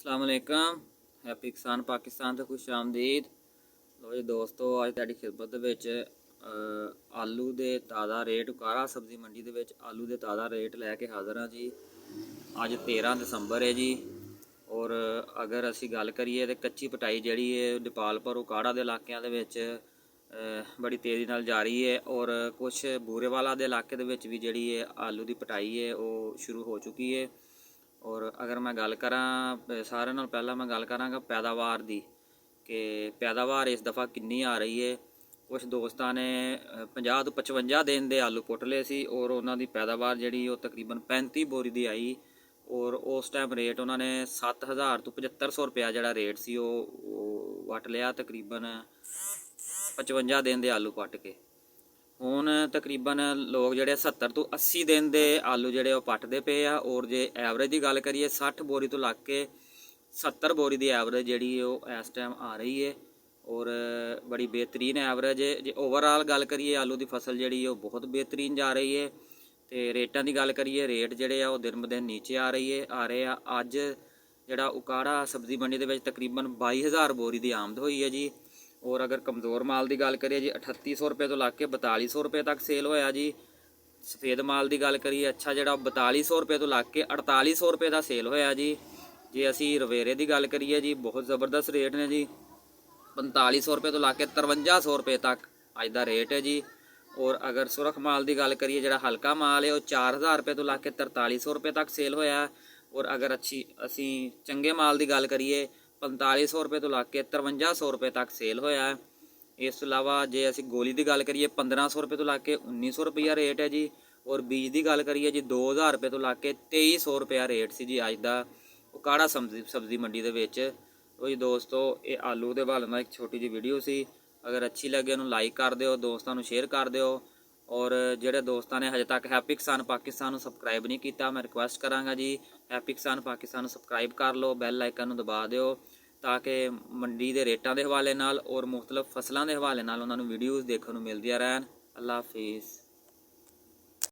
अस्सलाम वालेकुम। हैप्पी किसान पाकिस्तान तो खुश आमदीद। लो जी दोस्तों, अज तुहाडी खिदमत दे विच आलू दे ताज़ा रेट उकारा सब्जी मंडी दे विच आलू दे ताज़ा रेट लैके हाज़र हाँ जी। अज 13 दसंबर है जी। और अगर असी गल करिए तो कच्ची पटाई जिहड़ी है डिपालपुर उकाड़ा दे इलाकिਆਂ ਦੇ ਵਿੱਚ बड़ी तेज़ी नाल जारी है। और कुछ बूरेवाला दे इलाके दे विच भी जिहड़ी है आलू की पटाई है वो शुरू हो चुकी है। और अगर मैं गल करा सारे नाल पहला मैं गल करांगा पैदावार दी कि पैदावार इस दफ़ा किन्नी आ रही है। कुछ दोस्तों ने 50 तो 55 दिन दे आलू पुट लए सी और उन्हां दी पैदावार जिहड़ी वो तकरीबन 35 बोरी दी आई। और उस टाइम रेट उन्होंने 7000 तो 7500 रुपया जिहड़ा रेट सी वो वट लिया तकरीबन 55 दिन दे आलू पट के। ਹੁਣ तकरीबन लोग ਜਿਹੜੇ 70 ਤੋਂ 80 दिन ਦੇ आलू ਜਿਹੜੇ ਉਹ ਪੱਟਦੇ ਪਏ ਆ। और ਜੇ ਐਵਰੇਜ ਦੀ ਗੱਲ ਕਰੀਏ 60 बोरी ਤੋਂ ਲੱਗ ਕੇ 70 बोरी ਦੀ ਐਵਰੇਜ ਜਿਹੜੀ ਉਹ ਇਸ ਟਾਈਮ ਆ ਰਹੀ ਹੈ। और बड़ी बेहतरीन ਐਵਰੇਜ है। जे ओवरऑल गल करिए आलू की फसल ਜਿਹੜੀ ਉਹ बहुत बेहतरीन जा रही है। तो रेटां की गल करिए रेट ਜਿਹੜੇ ਆ ਉਹ दिन ब दिन नीचे आ रहे आ। ਅੱਜ ਜਿਹੜਾ ਉਕਾੜਾ सब्जी मंडी ਦੇ ਵਿੱਚ तकरीबन 22000 बोरी ਦੀ आमद हुई है जी। और अगर कमज़ोर माल की गल करिए जी 3800 रुपये तो लग के 4200 रुपये तक सेल होया जी। सफेद माल की गल करिए अच्छा जो 4200 रुपये तो लग के 4800 रुपये का सेल होया जी। जे असी रवेरे की गल करिए जी बहुत ज़बरदस्त रेट ने जी। 4500 रुपये तो लग के 5300 रुपये तक अज का रेट है जी। और अगर सुरख माल की गल करिए जो हल्का माल है वो 4000 रुपये तो लग के 4300 रुपये तक सेल होया। और अगर असी चंगे माल की गल करिए 4500 रुपये तो लग के 5300 रुपये तक सेल होया है। इस तो इलावा जे असी गोली की गल करिए 1500 रुपये तो लग के 1900 रुपया रेट है जी। और बीज की गल करिए जी 2000 रुपये तो लग के 2300 रुपया रेट सी जी अज का उकाड़ा सब्जी मंडी के विच। तो जी दोस्तों ये आलू के हवाले नाल एक छोटी जी वीडियो सी। अगर अच्छी लगे उन्होंने लाइक कर दिओ, दोस्तों को शेयर कर दिओ। और ਜਿਹੜੇ ਦੋਸਤਾਂ ਨੇ ਹਜੇ ਤੱਕ हैप्पी किसान पाकिस्तान ਨੂੰ ਸਬਸਕ੍ਰਾਈਬ नहीं किया मैं रिक्वेस्ट करांगा जी हैप्पी किसान पाकिस्तान ਨੂੰ ਸਬਸਕ੍ਰਾਈਬ कर लो, बैल आइकन ਨੂੰ दबा ਦਿਓ ताकि मंडी के रेटां के हवाले नाल और मुख्तलिफ फसलों के हवाले नाल उन्होंने वीडियोज़ देखने को मिलदियां रहन। अल्लाह हाफिज़।